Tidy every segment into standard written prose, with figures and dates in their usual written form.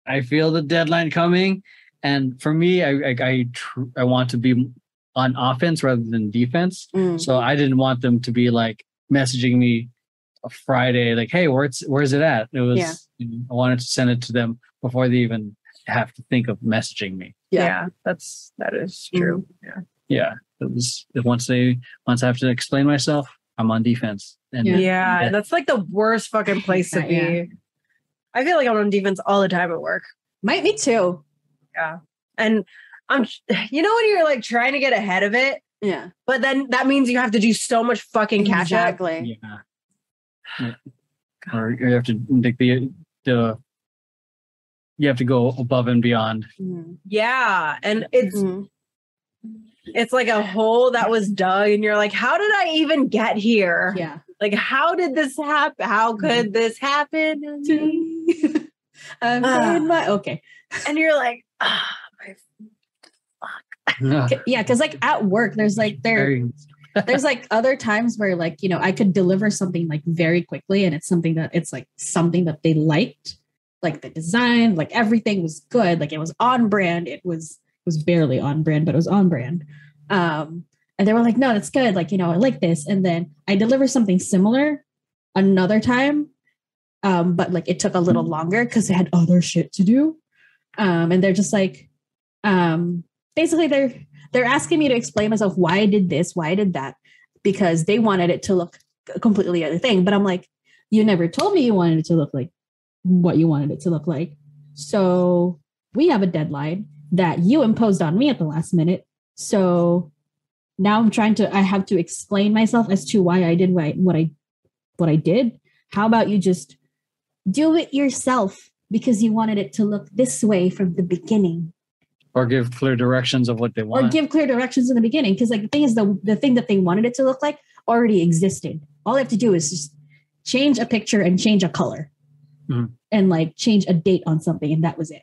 I feel the deadline coming, and for me, I want to be on offense rather than defense. So I didn't want them to be like messaging me a Friday, like, "Hey, where's it at?" It was I wanted to send it to them before they even have to think of messaging me. Yeah, that is true. Yeah. It was once I have to explain myself, I'm on defense. And that's like the worst fucking place to be. Yeah. I feel like I'm on defense all the time at work. Me too. Yeah. And when you're like trying to get ahead of it, but then that means you have to do so much fucking catch up. Exactly. Yeah. Or you have to like you have to go above and beyond. Yeah. And it's like a hole that was dug and you're like, how did I even get here? Yeah. Like, how did this happen? How could this happen to me? Okay. And you're like, Yeah, because like at work, there's like there's like other times where like, I could deliver something like very quickly and it's something that they liked, like the design, like everything was good, like it was on brand. It was barely on brand, but it was on brand. And they were like, no, that's good. Like, I like this. And then I deliver something similar another time. But like it took a little longer because they had other shit to do. And they're just like, basically they're asking me to explain myself why I did this, why I did that, because they wanted it to look a completely other thing. But I'm like, you never told me you wanted it to look like what you wanted it to look like. So we have a deadline that you imposed on me at the last minute. So now I have to explain myself as to why I did what I did. How about you just do it yourself because you wanted it to look this way from the beginning? Or give clear directions of what they want. Or give clear directions in the beginning. Because like the thing is the thing that they wanted it to look like already existed. All they have to do is just change a picture and change a color. And like change a date on something. And that was it.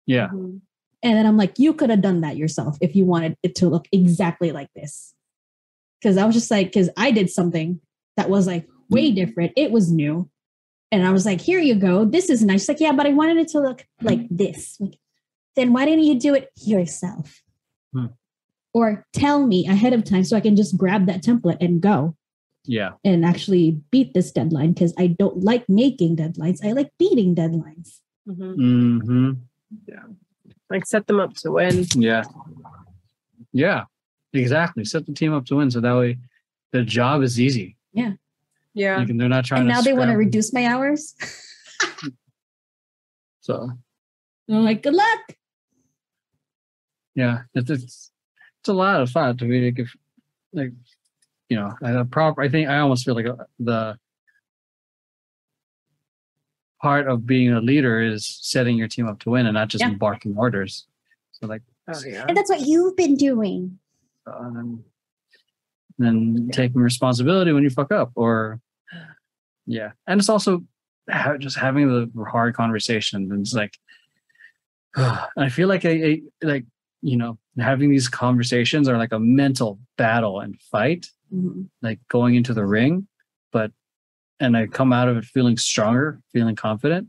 Yeah. And then I'm like, you could have done that yourself if you wanted it to look exactly like this. Because I was just like, because I did something that was like way different. It was new. And I was like, here you go. This is nice. She's like, yeah, but I wanted it to look like this. Like, then why didn't you do it yourself? Or tell me ahead of time so I can just grab that template and go. Yeah. And actually beat this deadline because I don't like making deadlines. I like beating deadlines. Yeah. Like set them up to win. Yeah. Yeah. Exactly. Set the team up to win. So that way the job is easy. Yeah. Yeah. Like, and they're not trying and to now they want to scramble. reduce my hours. So I'm like, good luck. Yeah. It's a lot of fun to be like I think I almost feel like the part of being a leader is setting your team up to win and not just barking orders. So like, and that's what you've been doing. And then taking responsibility when you fuck up, or and it's also just having the hard conversation. And it's like, I feel like I having these conversations are like a mental battle and fight, like going into the ring, and I come out of it feeling stronger, feeling confident,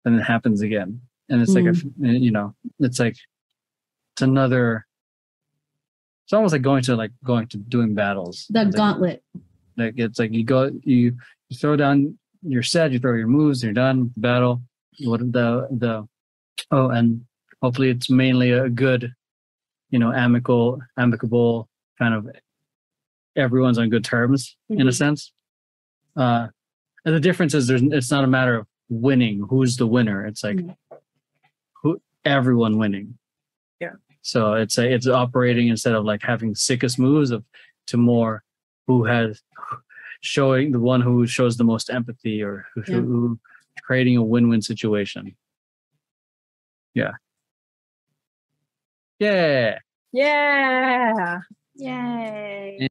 and it happens again. And it's like, it's like, it's another, it's almost like going to doing battles. The gauntlet. Like it's like you throw down your set, you throw your moves, you're done with the battle. And hopefully it's mainly a good, amicable kind of, everyone's on good terms in a sense. And the difference is it's not a matter of winning. Who's the winner? It's like everyone winning. Yeah. So it's operating instead of like having sickest moves to more who has showing the one who shows the most empathy or who creating a win-win situation. Yeah. Yeah. Yeah. Yay.